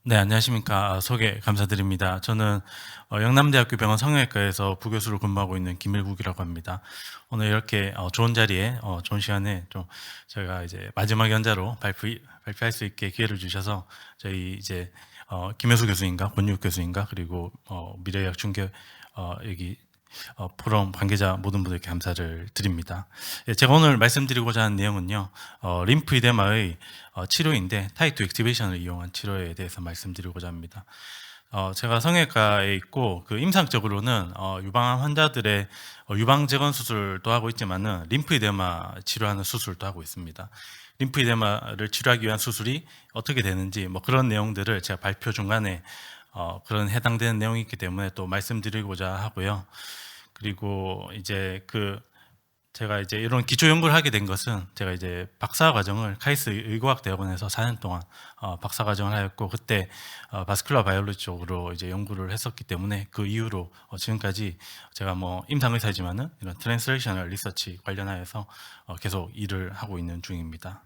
네, 안녕하십니까. 소개 감사드립니다. 저는 영남대학교 병원 성형외과에서 부교수로 근무하고 있는 김일국이라고 합니다. 오늘 이렇게 좋은 자리에 좋은 시간에 좀 저희가 이제 마지막 연자로 발표할 수 있게 기회를 주셔서 저희 이제 김효수 교수님과 권유욱 교수님과 그리고 미래의학 중계 여기 포럼 관계자 모든 분들께 감사를 드립니다. 예, 제가 오늘 말씀드리고자 하는 내용은요, 림프이데마의 치료인데 타입2 액티베이션을 이용한 치료에 대해서 말씀드리고자 합니다. 제가 성형외과에 있고 그 임상적으로는 유방암 환자들의 유방 재건 수술도 하고 있지만은 림프이데마 치료하는 수술도 하고 있습니다. 림프이데마를 치료하기 위한 수술이 어떻게 되는지 뭐 그런 내용들을 제가 발표 중간에 그런 해당되는 내용이 있기 때문에 또 말씀드리고자 하고요. 그리고 이제 제가 이제 이런 기초 연구를 하게 된 것은 제가 이제 박사 과정을 카이스 의과학 대학원에서 4년 동안 박사 과정을 하였고 그때 바스큘러 바이올로지 쪽으로 이제 연구를 했었기 때문에 그 이후로 지금까지 제가 뭐 임상의사지만은 이런 트랜스레이셔널 리서치 관련하여서 계속 일을 하고 있는 중입니다.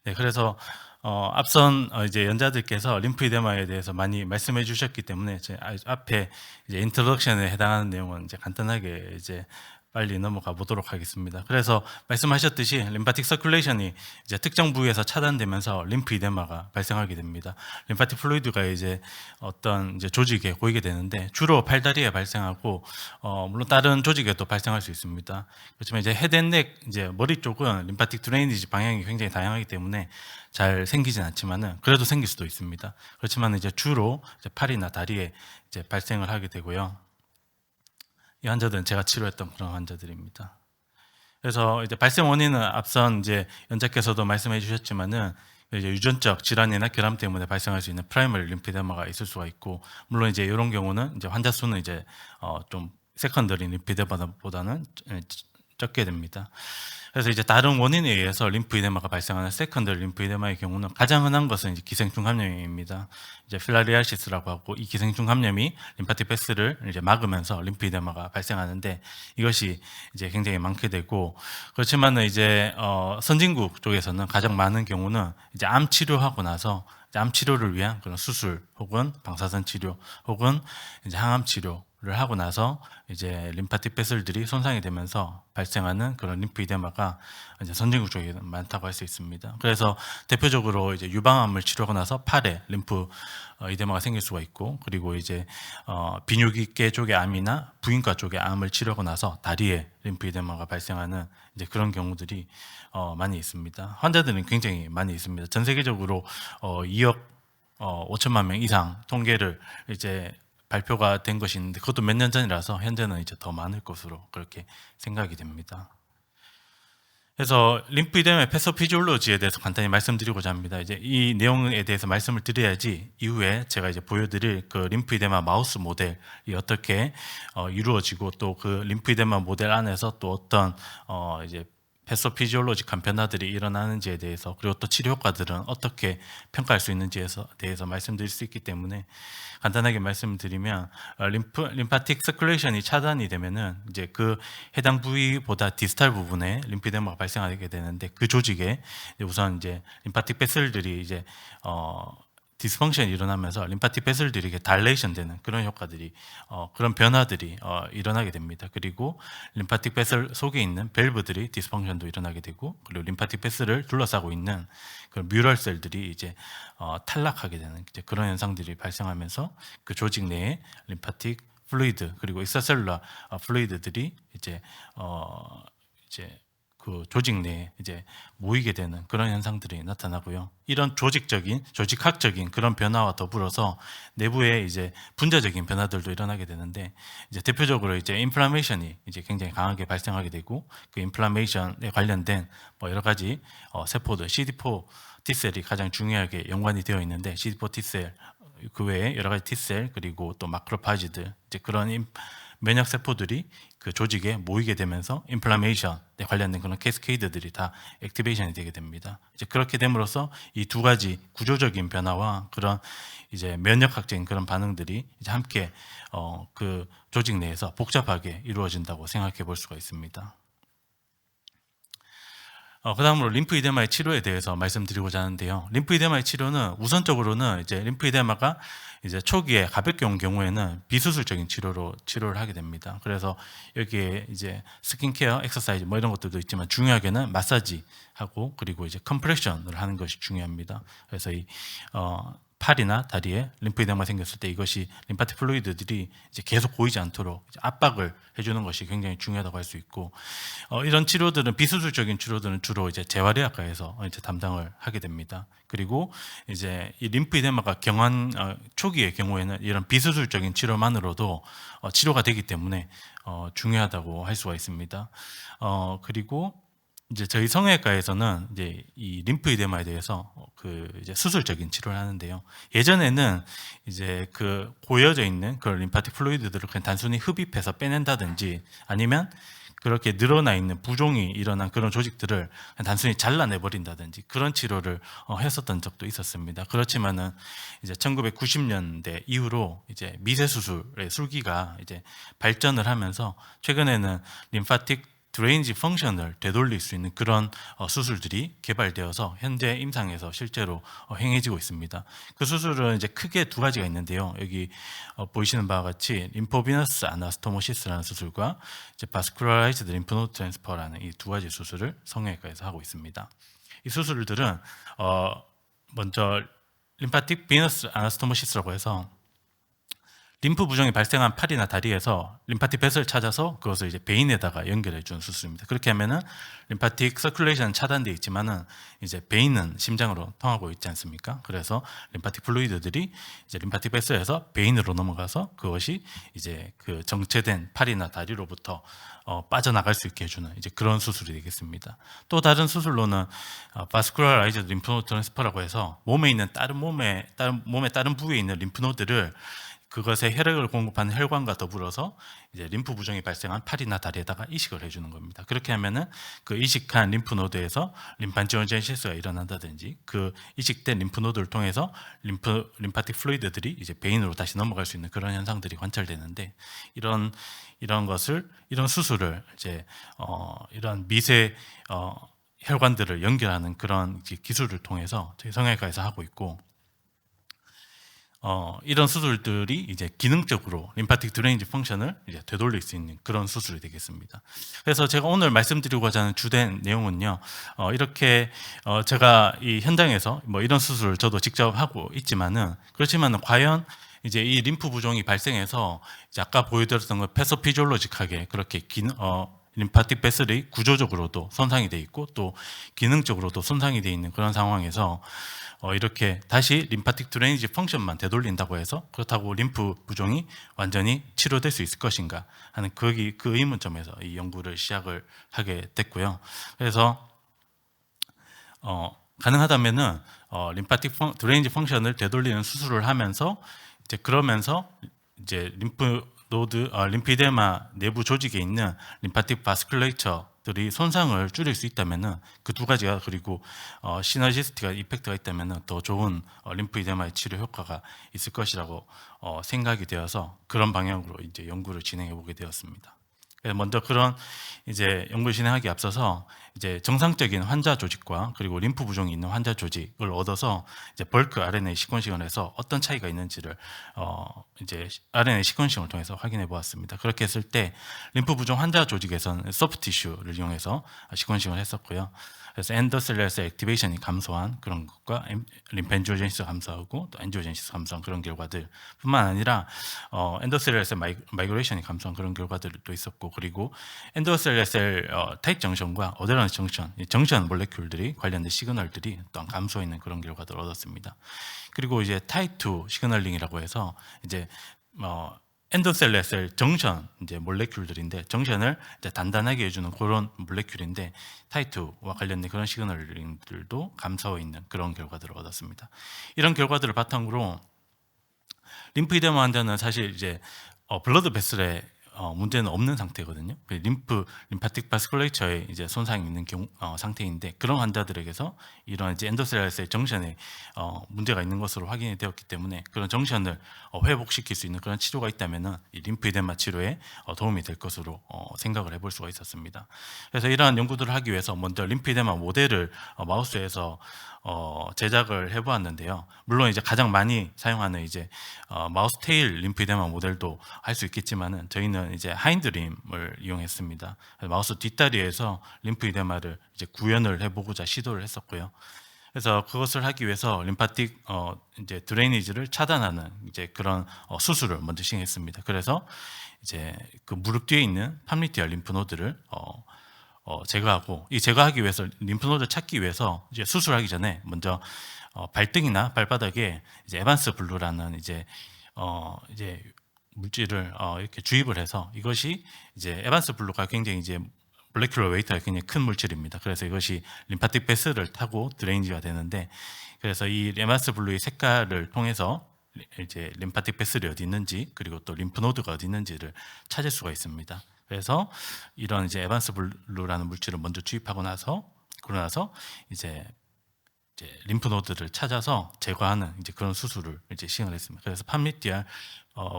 네, 그래서 앞선 이제 연자들께서 림프이데마에 대해서 많이 말씀해 주셨기 때문에 제 앞에 이제 인트로덕션에 해당하는 내용은 이제 간단하게 이제 빨리 넘어가 보도록 하겠습니다. 그래서 말씀하셨듯이 림파틱 서큘레이션이 이제 특정 부위에서 차단되면서 림프이데마가 발생하게 됩니다. 림파틱 플루이드가 이제 어떤 이제 조직에 고이게 되는데 주로 팔다리에 발생하고 물론 다른 조직에도 발생할 수 있습니다. 그렇지만 이제 헤드앤넥 이제 머리 쪽은 림파틱 드레이니지 방향이 굉장히 다양하기 때문에 잘 생기진 않지만은 그래도 생길 수도 있습니다. 그렇지만 이제 주로 이제 팔이나 다리에 이제 발생을 하게 되고요. 이 환자들은 제가 치료했던 그런 환자들입니다. 그래서 이제 발생 원인은 앞선 이제 연자께서도 말씀해 주셨지만은 이제 유전적 질환이나 결함 때문에 발생할 수 있는 프라이머리 림피데마가 있을 수가 있고, 물론 이제 이런 경우는 이제 환자 수는 이제 좀 세컨더리 림피데마보다는 적게 됩니다. 그래서 이제 다른 원인에 의해서 림프이데마가 발생하는 세컨더리 림프이데마의 경우는 가장 흔한 것은 이제 기생충 감염입니다. 이제 필라리아시스라고 하고 이 기생충 감염이 림파틱 패스를 이제 막으면서 림프이데마가 발생하는데 이것이 이제 굉장히 많게 되고, 그렇지만은 이제 선진국 쪽에서는 가장 많은 경우는 이제 암 치료하고 나서 암 치료를 위한 그런 수술 혹은 방사선 치료 혹은 이제 항암 치료를 하고 나서 이제 림파틱 베슬들이 손상이 되면서 발생하는 그런 림프이데마가 이제 선진국 쪽에 많다고 할 수 있습니다. 그래서 대표적으로 이제 유방암을 치료하고 나서 팔에 림프 이데마가 생길 수가 있고, 그리고 이제 비뇨기계 쪽의 암이나 부인과 쪽의 암을 치료하고 나서 다리에 림프이데마가 발생하는 이제 그런 경우들이 많이 있습니다. 환자들은 굉장히 많이 있습니다. 전 세계적으로 2억 5천만 명 이상 통계를 이제 발표가 된 것이 있는데 그것도 몇 년 전이라서 현재는 이제 더 많을 것으로 그렇게 생각이 됩니다. 그래서 림프이데마의 패소피지올로지에 대해서 간단히 말씀드리고자 합니다. 이제 이 내용에 대해서 말씀을 드려야지 이후에 제가 이제 보여드릴 그 림프이데마 마우스 모델이 어떻게 이루어지고 또 그 림프이데마 모델 안에서 또 어떤 이제 패소피지올로직한 변화들이 일어나는지에 대해서, 그리고 또 치료 효과들은 어떻게 평가할 수 있는지에 대해서 말씀드릴 수 있기 때문에 간단하게 말씀드리면 림파틱 서큘레이션이 차단이 되면은 이제 그 해당 부위보다 디스탈 부분에 림피데마가 발생하게 되는데 그 조직에 우선 이제 림파틱 베슬들이 이제 디스펑션이 일어나면서 림파틱 베슬들이 이게 달레이션 되는 그런 효과들이 그런 변화들이 일어나게 됩니다. 그리고 림파틱 베슬 속에 있는 밸브들이 디스펑션도 일어나게 되고, 그리고 림파틱 베슬을 둘러싸고 있는 그런 뮤럴 셀들이 이제 탈락하게 되는 이제 그런 현상들이 발생하면서 그 조직 내에 림파틱 플루이드 그리고 익스트라셀룰라 플루이드들이 이제 그 조직 내에 이제 모이게 되는 그런 현상들이 나타나고요. 이런 조직학적인 그런 변화와 더불어서 내부에 이제 분자적인 변화들도 일어나게 되는데, 이제 대표적으로 이제 인플라메이션이 이제 굉장히 강하게 발생하게 되고, 그 인플라메이션에 관련된 뭐 여러 가지 세포들, CD4 T셀이 가장 중요하게 연관이 되어 있는데, CD4 T셀 그 외에 여러 가지 T셀 그리고 또 마크로파지들, 이제 그런 면역 세포들이 그 조직에 모이게 되면서 인플라메이션에 관련된 그런 캐스케이드들이 다 액티베이션이 되게 됩니다. 이제 그렇게 됨으로써 이 두 가지 구조적인 변화와 그런 이제 면역학적인 그런 반응들이 이제 함께 그 조직 내에서 복잡하게 이루어진다고 생각해 볼 수가 있습니다. 그다음으로 림프이데마의 치료에 대해서 말씀드리고자 하는데요. 림프이데마의 치료는 우선적으로는 이제 림프이데마가 이제 초기에 가볍게 온 경우에는 비수술적인 치료를 하게 됩니다. 그래서 여기에 이제 스킨케어, 엑서사이즈 뭐 이런 것들도 있지만 중요하게는 마사지하고 그리고 이제 컴프레션을 하는 것이 중요합니다. 그래서 이 팔이나 다리에 림프이데마 생겼을 때 이것이 림파틱 플루이드들이 이제 계속 고이지 않도록 이제 압박을 해주는 것이 굉장히 중요하다고 할 수 있고, 이런 치료들은 비수술적인 치료들은 주로 이제 재활의학과에서 이제 담당을 하게 됩니다. 그리고 이제 이 림프이데마가 경한 초기의 경우에는 이런 비수술적인 치료만으로도 치료가 되기 때문에 중요하다고 할 수가 있습니다. 그리고 이제 저희 성형외과에서는 이제 이 림프이데마에 대해서 그 이제 수술적인 치료를 하는데요. 예전에는 이제 그 고여져 있는 그런 림파틱 플루이드들을 그냥 단순히 흡입해서 빼낸다든지 아니면 그렇게 늘어나 있는 부종이 일어난 그런 조직들을 그냥 단순히 잘라내버린다든지 그런 치료를 했었던 적도 있었습니다. 그렇지만은 이제 1990년대 이후로 이제 미세 수술의 술기가 이제 발전을 하면서 최근에는 림파틱 드레인지 펑션을 되돌릴 수 있는 그런 수술들이 개발되어서 현재 임상에서 실제로 행해지고 있습니다. 그 수술은 이제 크게 두 가지가 있는데요. 여기 보이시는 바와 같이 림포비너스 아나스토모시스라는 수술과 이제 바스큘라라이즈드 림프노드 트랜스퍼라는 이 두 가지 수술을 성형외과에서 하고 있습니다. 이 수술들은 먼저 림파틱 비너스 아나스토모시스라고 해서 림프 부종이 발생한 팔이나 다리에서 림파틱 뱃을 찾아서 그것을 이제 베인에다가 연결해 주는 수술입니다. 그렇게 하면은 림파틱 서큘레이션은 차단되어 있지만은 이제 베인은 심장으로 통하고 있지 않습니까? 그래서 림파틱 플루이드들이 이제 림파틱 뱃에서 베인으로 넘어가서 그것이 이제 그 정체된 팔이나 다리로부터 빠져나갈 수 있게 해주는 이제 그런 수술이 되겠습니다. 또 다른 수술로는 바스큘라라이즈드 림프노드 트랜스퍼라고 해서 몸에 있는 몸의 다른 부위에 있는 림프노드를 그것에 혈액을 공급하는 혈관과 더불어서 이제 림프 부종이 발생한 팔이나 다리에다가 이식을 해주는 겁니다. 그렇게 하면은 그 이식한 림프노드에서 림판지오제시스가 일어난다든지 그 이식된 림프노드를 통해서 림파틱 플루이드들이 이제 베인으로 다시 넘어갈 수 있는 그런 현상들이 관찰되는데 이런 수술을 이제 이런 미세 혈관들을 연결하는 그런 기술을 통해서 저희 성형외과에서 하고 있고. 이런 수술들이 이제 기능적으로 림파틱 드레인지 펑션을 이제 되돌릴 수 있는 그런 수술이 되겠습니다. 그래서 제가 오늘 말씀드리고자 하는 주된 내용은요, 이렇게 제가 이 현장에서 뭐 이런 수술을 저도 직접 하고 있지만은 그렇지만은 과연 이제 이 림프 부종이 발생해서 이제 아까 보여드렸던 것 패소피지올로직하게 그렇게 림파틱 베슬이 구조적으로도 손상이 돼 있고 또 기능적으로도 손상이 돼 있는 그런 상황에서 이렇게 다시 림파틱 드레이니지 펑션만 되돌린다고 해서 그렇다고 림프 부종이 완전히 치료될 수 있을 것인가 하는 그 의문점에서 이 연구를 시작을 하게 됐고요. 그래서 가능하다면은 림파틱 드레이니지 펑션을 되돌리는 수술을 하면서 이제 그러면서 이제 림피데마 내부 조직에 있는 림파틱 바스큘레이처들이 손상을 줄일 수 있다면은 그 두 가지가 그리고 시너지스티가 이펙트가 있다면은 더 좋은 림프이데마의 치료 효과가 있을 것이라고 생각이 되어서 그런 방향으로 이제 연구를 진행해 보게 되었습니다. 먼저 그런 이제 연구를 진행하기 앞서서 이제 정상적인 환자 조직과 그리고 림프 부종이 있는 환자 조직을 얻어서 이제 벌크 RNA 시퀀싱을 해서 어떤 차이가 있는지를 이제 RNA 시퀀싱을 통해서 확인해 보았습니다. 그렇게 했을 때 림프 부종 환자 조직에서는 소프트 티슈를 이용해서 시퀀싱을 했었고요. 그래서 엔도셀레스 액티베이션이 감소한 그런 것과 림펜지오제니시스 감소하고 또 엔지오제니시스 감소한 그런 결과들 뿐만 아니라 엔도셀레스 마이그레이션이 감소한 그런 결과들도 있었고 그리고 엔도셀레셀 타입 정션과 어데런스 정션 몰레큘들이 관련된 시그널들이 또한 감소있는 그런 결과들을 얻었습니다. 그리고 이제 타입 2 시그널링이라고 해서 이제 엔도셀레셀 정션 이제 몰레큘들인데 정션을 이제 단단하게 해주는 그런 몰레큘인데 타입 2와 관련된 그런 시그널링들도 감소해 있는 그런 결과들을 얻었습니다. 이런 결과들을 바탕으로 림프이데마 환자는 사실 이제 블러드 베슬에 문제는 없는 상태거든요. 림파틱 바스큘레이처에 이제 손상이 있는 상태인데, 그런 환자들에게서 이런 이제 엔도셀룰라스의 정션에 문제가 있는 것으로 확인이 되었기 때문에 그런 정션을 회복시킬 수 있는 그런 치료가 있다면은 이 림프이데마 치료에 도움이 될 것으로 생각을 해볼 수가 있었습니다. 그래서 이러한 연구들을 하기 위해서 먼저 림프이데마 모델을 마우스에서 제작을 해보았는데요. 물론 이제 가장 많이 사용하는 이제 마우스 테일 림프이데마 모델도 할 수 있겠지만은 저희는 이제 하인드림을 이용했습니다. 마우스 뒷다리에서 림프이데마를 이제 구현을 해보고자 시도를 했었고요. 그래서 그것을 하기 위해서 림파틱 이제 드레이니지를 차단하는 이제 그런 수술을 먼저 시행했습니다. 그래서 이제 그 무릎 뒤에 있는 팜리티아 림프노드를 제거하고, 이 제거하기 위해서 림프노드 찾기 위해서 이제 수술하기 전에 먼저 발등이나 발바닥에 이제 에반스 블루라는 이제 물질을 이렇게 주입을 해서, 이것이 이제 에반스 블루가 굉장히 이제 몰레큘러 웨이트가 굉장히 큰 물질입니다. 그래서 이것이 림파틱 베슬을 타고 드레인지가 되는데, 그래서 이 에반스 블루의 색깔을 통해서 이제 림파틱 베슬이 어디 있는지, 그리고 또 림프노드가 어디 있는지를 찾을 수가 있습니다. 그래서 이런 이제 에반스 블루라는 물질을 먼저 주입하고 나서, 그러고 나서 이제 림프노드를 찾아서 제거하는 이제 그런 수술을 이제 시행을 했습니다. 그래서 팜리티알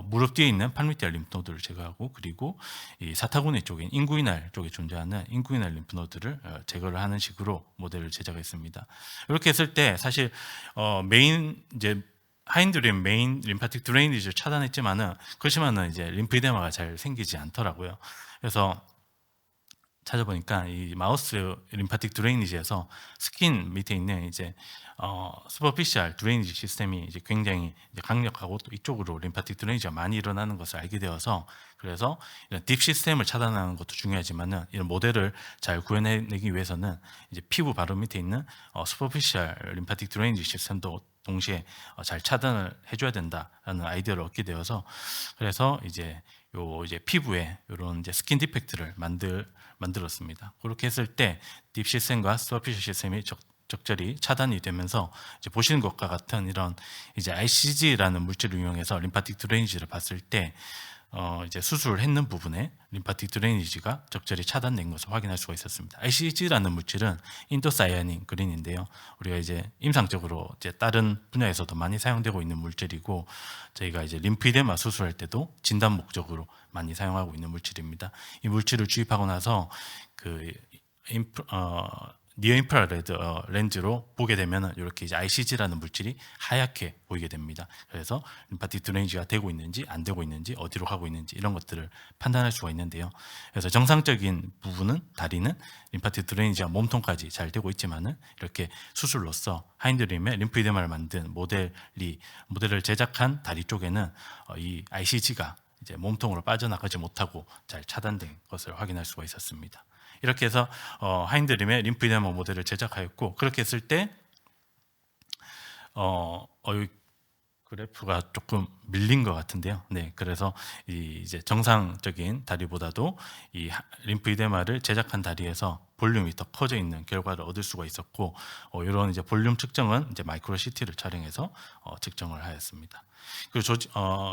무릎 뒤에 있는 팜리티알 림프노드를 제거하고, 그리고 이 사타구니 쪽인 인구이날 쪽에 존재하는 인구이날 림프노드를 제거를 하는 식으로 모델을 제작했습니다. 이렇게 했을 때 사실 메인 이제 하인드림 메인 림파틱 드레이니지를 차단했지만은, 그렇지만은 이제 림프이데마가 잘 생기지 않더라고요. 그래서 찾아보니까 이 마우스 림파틱 드레이니지에서 스킨 밑에 있는 이제 슈퍼피셜 드레이니지 시스템이 이제 굉장히 이제 강력하고, 또 이쪽으로 림파틱 드레이니지가 많이 일어나는 것을 알게 되어서, 그래서 이런 딥 시스템을 차단하는 것도 중요하지만은 이런 모델을 잘 구현해내기 위해서는 이제 피부 바로 밑에 있는 슈퍼피셜 림파틱 드레이니지 시스템도 동시에 잘 차단을 해줘야 된다라는 아이디어를 얻게 되어서, 그래서 이제 피부에 이런 이제 스킨 디펙트를 만들었습니다. 그렇게 했을 때 딥 시스템과 슈퍼피셜 시스템이 적절히 차단이 되면서, 이제 보시는 것과 같은 이런 이제 ICG라는 물질을 이용해서 림파틱 드레이니지를 봤을 때 이제 수술을 했는 부분에 림파틱 드레이니지가 적절히 차단된 것을 확인할 수가 있었습니다. ICG라는 물질은 인도사이아닌 그린인데요. 우리가 이제 임상적으로 이제 다른 분야에서도 많이 사용되고 있는 물질이고, 저희가 이제 림프이데마 수술할 때도 진단 목적으로 많이 사용하고 있는 물질입니다. 이 물질을 주입하고 나서 그 니어 인프라레드 렌즈로 보게 되면 이렇게 이제 ICG라는 물질이 하얗게 보이게 됩니다. 그래서 림파틱 드레인지가 되고 있는지 안 되고 있는지, 어디로 가고 있는지, 이런 것들을 판단할 수가 있는데요. 그래서 정상적인 부분은 다리는 림파틱 드레인지가 몸통까지 잘 되고 있지만은, 이렇게 수술로서 하인드림의 림프이데마를 만든 모델을 제작한 다리 쪽에는 이 ICG가 이제 몸통으로 빠져나가지 못하고 잘 차단된 것을 확인할 수가 있었습니다. 이렇게 해서 하인드림의 림프이데마 모델을 제작하였고, 그렇게 했을 때 이 그래프가 조금 밀린 것 같은데요. 네, 그래서 이제 정상적인 다리보다도 이 림프이데마를 제작한 다리에서 볼륨이 더 커져 있는 결과를 얻을 수가 있었고, 이런 이제 볼륨 측정은 이제 마이크로 CT를 촬영해서 측정을 하였습니다. 그리고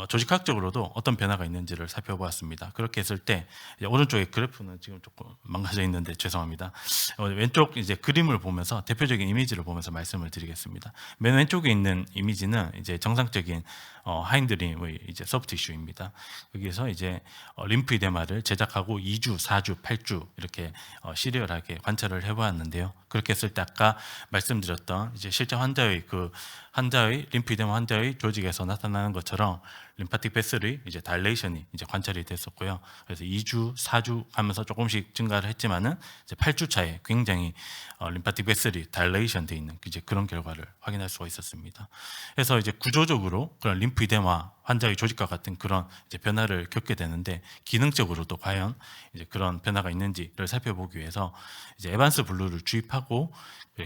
조직학적으로도 어떤 변화가 있는지를 살펴보았습니다. 그렇게 했을 때 오른쪽의 그래프는 지금 조금 망가져 있는데 죄송합니다. 왼쪽 이제 그림을 보면서, 대표적인 이미지를 보면서 말씀을 드리겠습니다. 맨 왼쪽에 있는 이미지는 이제 정상적인 하인드림의 이제 소프티슈입니다. 여기에서 이제 림프이데마를 제작하고 2주, 4주, 8주 이렇게 시리얼하게 관찰을 해보았는데요. 그렇게 했을 때 아까 말씀드렸던 이제 실제 환자의 림프이데마 환자의 조직에서 나타나는 것처럼 림파틱 베슬의 이제 다일레이션이 이제 관찰이 됐었고요. 그래서 2주, 4주 하면서 조금씩 증가를 했지만은 이제 8주 차에 굉장히 림파틱 베슬이 다일레이션 돼 있는 이제 그런 결과를 확인할 수가 있었습니다. 그래서 이제 구조적으로 그런 림프이데마 환자의 조직과 같은 그런 이제 변화를 겪게 되는데, 기능적으로도 과연 이제 그런 변화가 있는지를 살펴보기 위해서 이제 에반스 블루를 주입하고,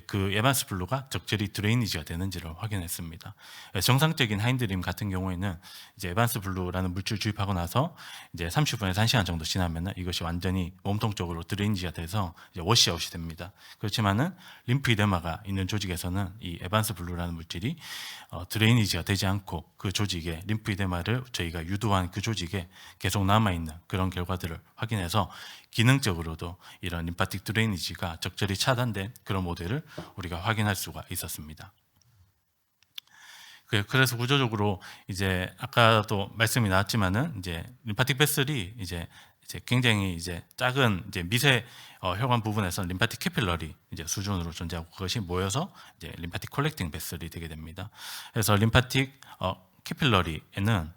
그 에반스 블루가 적절히 드레이니지가 되는지를 확인했습니다. 정상적인 하인드림 같은 경우에는 이제 이제 에반스 블루라는 물질 주입하고 나서 이제 30분에서 1시간 정도 지나면은 이것이 완전히 몸통 쪽으로 드레인지가 돼서 이제 워시아웃이 됩니다. 그렇지만은 림프 이데마가 있는 조직에서는 이 에반스 블루라는 물질이 드레이니지가 되지 않고 그 조직에 림프 이데마를 저희가 유도한 그 조직에 계속 남아 있는 그런 결과들을 확인해서 기능적으로도 이런 림파틱 드레이니지가 적절히 차단된 그런 모델을 우리가 확인할 수가 있었습니다. 그래서 구조적으로 이제 아까도 말씀이 나왔지만은 이제 림파틱 베슬이 이제 굉장히 이제 작은 이제 미세 혈관 부분에서 림파틱 캐필러리 이제 수준으로 존재하고 그것이 모여서 이제 림파틱 컬렉팅 베슬이 되게 됩니다. 그래서 림파틱 캐필러리에는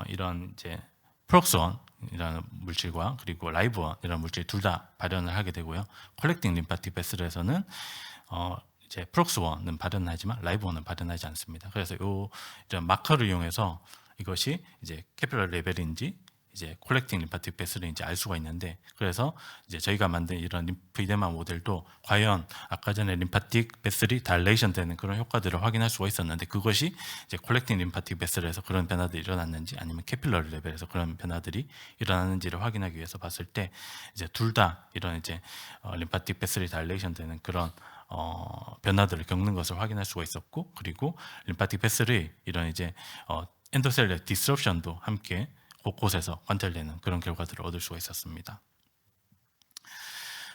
이런 이제 프록스원이라는 물질과 그리고 라이브원이라는 물질 둘 다 발현을 하게 되고요. 컬렉팅 림파틱 베슬에서는 이제 프록스원은 발현하지만 라이브원은 발현하지 않습니다. 그래서 이런 마커를 이용해서 이것이 이제 캐필러 레벨인지 이제 콜렉팅 림파틱 베슬인지 알 수가 있는데, 그래서 이제 저희가 만든 이런 림프 이데마 모델도 과연 아까 전에 림파틱 베슬이 달레이션 되는 그런 효과들을 확인할 수가 있었는데, 그것이 이제 콜렉팅 림파틱 베슬에서 그런 변화들이 일어났는지 아니면 캐필러 레벨에서 그런 변화들이 일어났는지를 확인하기 위해서 봤을 때 이제 둘 다 이런 이제 림파틱 베슬이 달레이션 되는 그런 변화들을 겪는 것을 확인할 수가 있었고, 그리고 림파틱 베슬의 이런 이제 엔도셀러 디스럽션도 함께 곳곳에서 관찰되는 그런 결과들을 얻을 수가 있었습니다.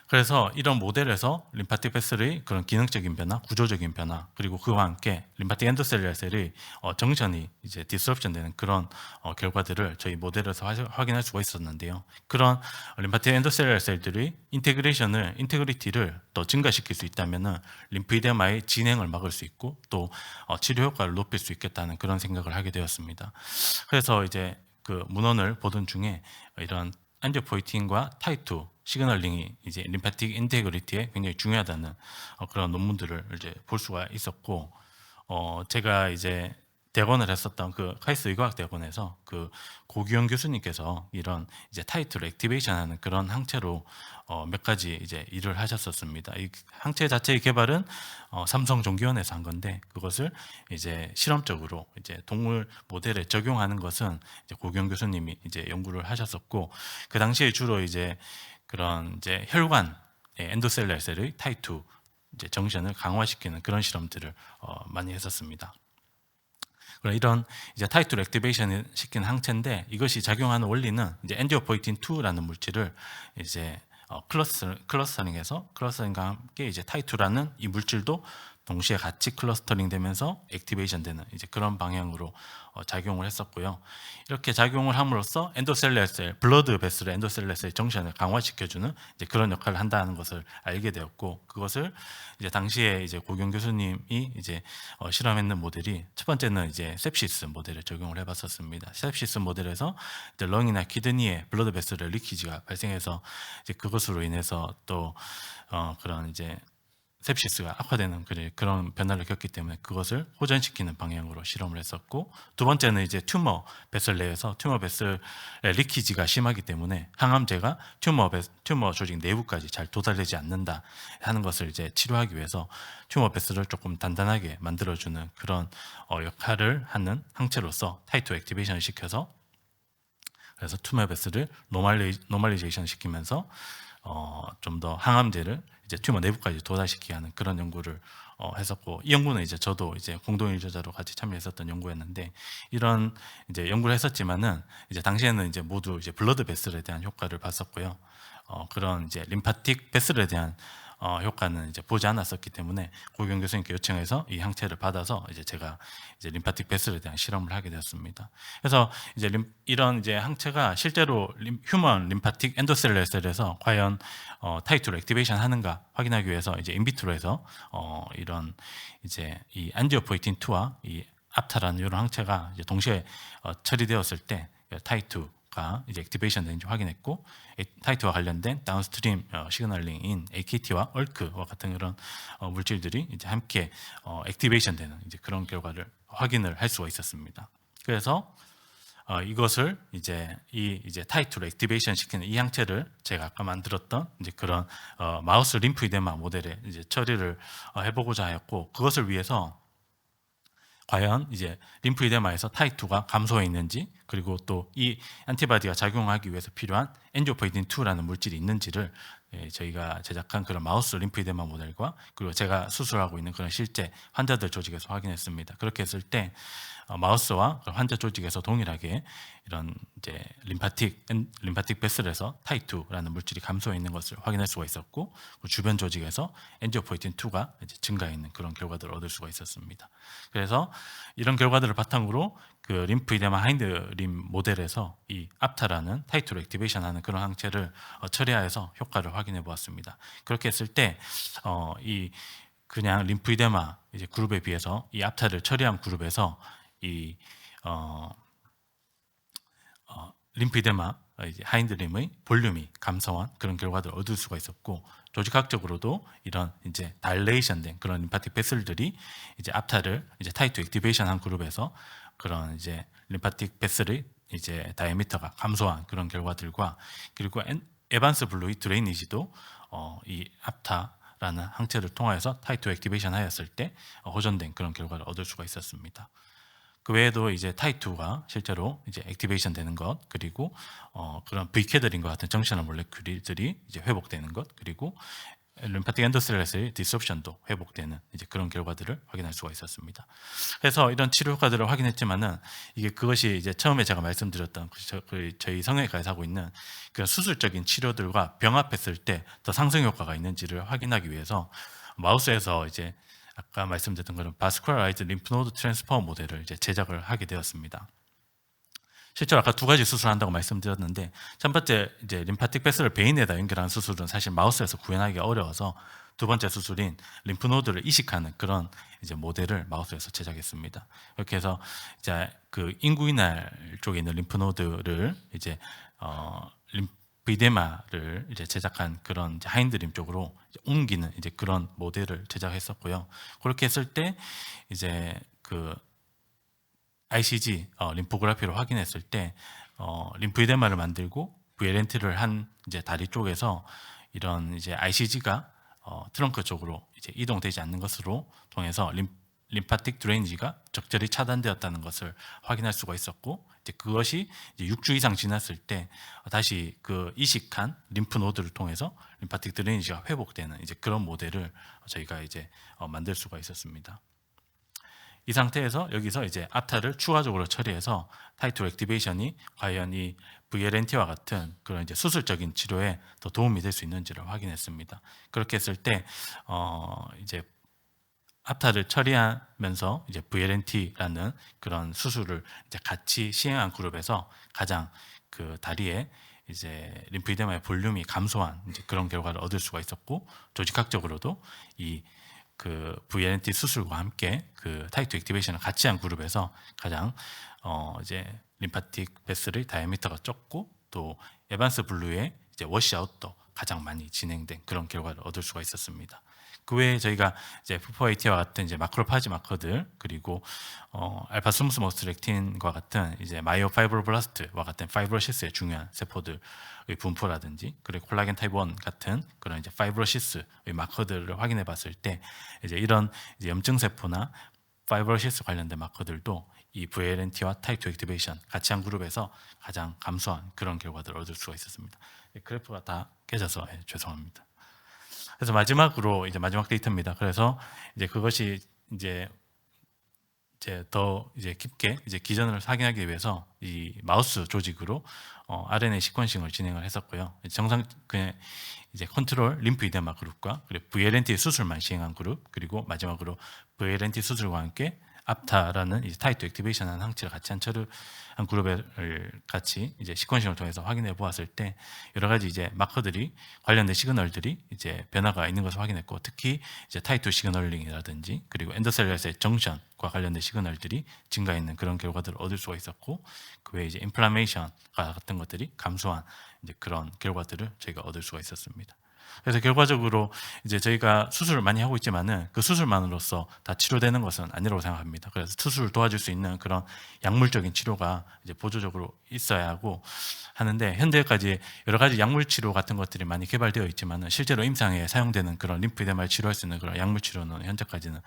그래서 이런 모델에서 림파틱 베슬의 그런 기능적인 변화, 구조적인 변화, 그리고 그와 함께 림파틱 엔도셀러 셀의 정션이 이제 디스럽션 되는 그런 결과들을 저희 모델에서 확인할 수가 있었는데요. 그런 림파틱 엔도셀러 셀들의 인테그리티를 더 증가시킬 수 있다면은 림프 이데마의 진행을 막을 수 있고 또 치료 효과를 높일 수 있겠다는 그런 생각을 하게 되었습니다. 그래서 이제 그 문헌을 보던 중에 이런 안지오포이틴과 타이투 시그널링이 이제 림파틱 인테그리티에 굉장히 중요하다는 그런 논문들을 이제 볼 수가 있었고, 제가 이제 대학원을 했었던 그 카이스트 의과학 대학원에서 그 고규영 교수님께서 이런 이제 타이틀 액티베이션하는 그런 항체로 몇 가지 이제 일을 하셨었습니다. 이 항체 자체의 개발은 삼성 종기원에서 한 건데, 그것을 이제 실험적으로 이제 동물 모델에 적용하는 것은 이제 고규영 교수님이 이제 연구를 하셨었고, 그 당시에 주로 이제 그런 이제 혈관 엔도셀러 셀의 타이투 이제 정션을 강화시키는 그런 실험들을 많이 했었습니다. 이런 이제 타이틀 액티베이션을 시킨 항체인데, 이것이 작용하는 원리는 이제 엔지오포이틴 2라는 물질을 이제 클러스터링해서 클러스터링과 함께 이제 타이투라는 이 물질도 동시에 같이 클러스터링 되면서 액티베이션 되는 이제 그런 방향으로 작용을 했었고요. 이렇게 작용을 함으로써 엔도셀러 셀, 블러드 베슬의 엔도셀러 셀 정션을 강화시켜주는 이제 그런 역할을 한다는 것을 알게 되었고, 그것을 이제 당시에 이제 고경 교수님이 이제 실험했는 모델이 첫 번째는 이제 셉시스 모델을 적용을 해봤었습니다. 셉시스 모델에서 이제 렁이나 키드니에 블러드 베슬의 리키지가 발생해서 이제 그것으로 인해서 또 그런 이제 셉시스가 악화되는 그런 변화를 겪기 때문에 그것을 호전시키는 방향으로 실험을 했었고, 두 번째는 이제 튜머 베슬 내에서 튜머 베슬의 리키지가 심하기 때문에 항암제가 튜머 조직 내부까지 잘 도달되지 않는다 하는 것을 이제 치료하기 위해서 튜머 베슬을 조금 단단하게 만들어주는 그런 역할을 하는 항체로서 타이투 액티베이션을 시켜서, 그래서 튜머 베슬을 노멀리제이션 시키면서 좀 더 항암제를 이제 튜머 내부까지 도달시키게 하는 그런 연구를 했었고, 이 연구는 이제 저도 이제 공동 일조자로 같이 참여했었던 연구였는데, 이런 이제 연구를 했었지만은 이제 당시에는 이제 모두 이제 블러드 베슬에 대한 효과를 봤었고요. 그런 이제 림파틱 베슬에 대한 효과는 이제 보지 않았었기 때문에 고경 교수님께 요청해서 이 항체를 받아서 이제 제가 이제 림파틱 베슬에 대한 실험을 하게 되었습니다. 그래서 이제 이런 이제 항체가 실제로 휴먼 림파틱 엔도셀러 셀에서 과연 타이투를 액티베이션 하는가 확인하기 위해서 이제 인비트로에서 이런 이제 이 안지오포이틴 2와 이 앞타라는 이런 항체가 이제 동시에 처리되었을 때 타이투가 이제 액티베이션 되는지 확인했고, 타이트와 관련된 다운스트림 시그널링인 AKT와 얼크와 같은 그런 물질들이 이제 함께 액티베이션 되는 이제 그런 결과를 확인을 할 수가 있었습니다. 그래서 이것을 이제 이제 타이트로 액티베이션 시키는 이 항체를 제가 아까 만들었던 이제 그런 마우스 림프 이데마 모델에 이제 처리를 해보고자 하였고, 그것을 위해서 과연 이제 림프이데마에서 타입2가 감소해 있는지, 그리고 또 이 안티바디가 작용하기 위해서 필요한 엔지오포이틴 2라는 물질이 있는지를 저희가 제작한 그런 마우스 림프이데마 모델과, 그리고 제가 수술하고 있는 그런 실제 환자들 조직에서 확인했습니다. 그렇게 했을 때 마우스와 환자 조직에서 동일하게 이런 이제 림파틱 베슬에서 타입2라는 물질이 감소해 있는 것을 확인할 수가 있었고, 그 주변 조직에서 엔지오포이틴 2가 이제 증가해 있는 그런 결과들을 얻을 수가 있었습니다. 그래서 이런 결과들을 바탕으로 그 림프이데마 하인드 림 모델에서 이 앞타라는 타입2로 액티베이션하는 그런 항체를 처리하여서 효과를 확인해 보았습니다. 그렇게 했을 때 이 그냥 림프이데마 이제 그룹에 비해서 이 앞타를 처리한 그룹에서 이 림프이데마 이제 하인드림의 볼륨이 감소한 그런 결과들을 얻을 수가 있었고, 조직학적으로도 이런 이제 다일레이션된 그런 림파틱 베슬들이 이제 앞타를 이제 타입2 액티베이션한 그룹에서 그런 이제 림파틱 베슬의 이제 다이아미터가 감소한 그런 결과들과, 그리고 에반스 블루의 드레이니지도 이 앞타라는 항체를 통하여서 타입2 액티베이션 하였을 때 호전된 그런 결과를 얻을 수가 있었습니다. 그 외에도 이제 타입2가 실제로 이제 액티베이션 되는 것, 그리고 그런 V캐들인과 같은 정션al 몰레큘들이 이제 회복되는 것, 그리고 림파틱 엔도셀렛의 디스옵션도 회복되는 이제 그런 결과들을 확인할 수가 있었습니다. 그래서 이런 치료 효과들을 확인했지만은 이게 그것이 이제 처음에 제가 말씀드렸던 저희 성형외과에서 하고 있는 그런 수술적인 치료들과 병합했을 때 더 상승 효과가 있는지를 확인하기 위해서 마우스에서 이제 아까 말씀드렸던 그런 바스큘라라이즈 림프노드 트랜스포머 모델을 이제 제작을 하게 되었습니다. 실제로 아까 두 가지 수술한다고 말씀드렸는데, 첫 번째 이제 림파틱 베슬을 베인에다 연결하는 수술은 사실 마우스에서 구현하기가 어려워서 두 번째 수술인 림프노드를 이식하는 그런 이제 모델을 마우스에서 제작했습니다. 이렇게 해서 이제 그 인구이날 쪽에 있는 림프노드를 이제 림프이데마를 이제 제작한 그런 이제 하인드림 쪽으로 이제 옮기는 이제 그런 모델을 제작했었고요. 그렇게 했을 때 이제 그 ICG 림포그래피로 확인했을 때 림프이데마를 만들고 VLNT를 한 이제 다리 쪽에서 이런 이제 ICG가 트렁크 쪽으로 이제 이동되지 않는 것으로 통해서 림파틱 드레인지가 적절히 차단되었다는 것을 확인할 수가 있었고, 이제 그것이 이제 6주 이상 지났을 때 다시 그 이식한 림프 노드를 통해서 림파틱 드레인지가 회복되는 이제 그런 모델을 저희가 이제 만들 수가 있었습니다. 이 상태에서 여기서 이제 앞타를 추가적으로 처리해서 타입2 액티베이션이 과연 이 VLNT와 같은 그런 이제 수술적인 치료에 더 도움이 될 수 있는지를 확인했습니다. 그렇게 했을 때 이제 앞타를 처리하면서 이제 VLNT라는 그런 수술을 이제 같이 시행한 그룹에서 가장 그 다리에 이제 림프이데마의 볼륨이 감소한 이제 그런 결과를 얻을 수가 있었고, 조직학적으로도 이 그 VLNT 수술과 함께 그 타입2 액티베이션을 같이 한 그룹에서 가장 이제 림파틱 베슬의 다이아미터가 적고, 또 에반스 블루의 이제 워시아웃도 가장 많이 진행된 그런 결과를 얻을 수가 있었습니다. 그 외에 저희가 이제 푸포AT와 같은 이제 마크로파지 마커들, 그리고 알파 스무스 머스렉틴과 같은 이제 마이오파이브로블라스트와 같은 파이브로시스의 중요한 세포들의 분포라든지, 그리고 콜라겐 타입 1 같은 그런 이제 파이브로시스의 마커들을 확인해 봤을 때 이제 이런 이제 염증 세포나 파이브로시스 관련된 마커들도 이 VLNT와 타입2 액티베이션 같이 한 그룹에서 가장 감소한 그런 결과들을 얻을 수가 있었습니다. 그래프가 다 깨져서 죄송합니다. 그래서 마지막으로 이제 마지막 데이터입니다. 그래서 이제 그것이 이제 더 이제 깊게 이제 기전을 확인하기 위해서 이 마우스 조직으로 RNA 시퀀싱을 진행을 했었고요. 정상 그냥 이제 컨트롤 림프이데마 그룹과 그리고 VLNT 수술만 시행한 그룹, 그리고 마지막으로 VLNT 수술과 함께 앞타라는 이제 타입2 액티베이션한 항체를 같이 한 그룹을 같이 이제 시퀀싱을 통해서 확인해 보았을 때 여러 가지 이제 마커들이 관련된 시그널들이 이제 변화가 있는 것을 확인했고, 특히 이제 타입2 시그널링이라든지 그리고 엔도셀렛의 정션과 관련된 시그널들이 증가있는 그런 결과들을 얻을 수가 있었고, 그 외에 이제 인플라메이션과 같은 것들이 감소한 이제 그런 결과들을 저희가 얻을 수가 있었습니다. 그래서 결과적으로 이제 저희가 수술을 많이 하고 있지만은 그 수술만으로서 다 치료되는 것은 아니라고 생각합니다. 그래서 수술을 도와줄 수 있는 그런 약물적인 치료가 이제 보조적으로 있어야 하고 하는데, 현재까지 여러 가지 약물 치료 같은 것들이 많이 개발되어 있지만은 실제로 임상에 사용되는 그런 림프에데마를 치료할 수 있는 그런 약물 치료는 현재까지는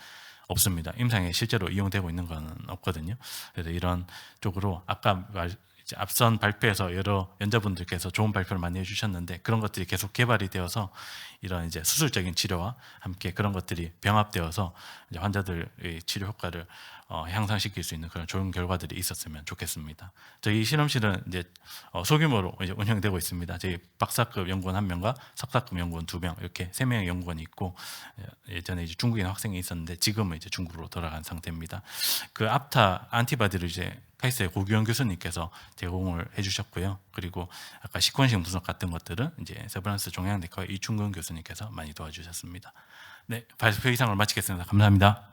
없습니다. 임상에 실제로 이용되고 있는 거는 없거든요. 그래서 이런 쪽으로 아까 이제 앞선 발표에서 여러 연자분들께서 좋은 발표를 많이 해주셨는데, 그런 것들이 계속 개발이 되어서 이런 이제 수술적인 치료와 함께 그런 것들이 병합되어서 이제 환자들의 치료 효과를 향상시킬 수 있는 그런 좋은 결과들이 있었으면 좋겠습니다. 저희 실험실은 이제 소규모로 이제 운영되고 있습니다. 저희 박사급 연구원 1명과 석사급 연구원 2명, 이렇게 3명의 연구원이 있고, 예전에 이제 중국인 학생이 있었는데 지금은 이제 중국으로 돌아간 상태입니다. 그 앞타 안티바디를 이제 카이스트의 고규현 교수님께서 제공을 해주셨고요. 그리고 아까 시퀀싱 분석 같은 것들은 이제 세브란스 종양내과 이충근 교수님께서 많이 도와주셨습니다. 네, 발표 이상으로 마치겠습니다. 감사합니다.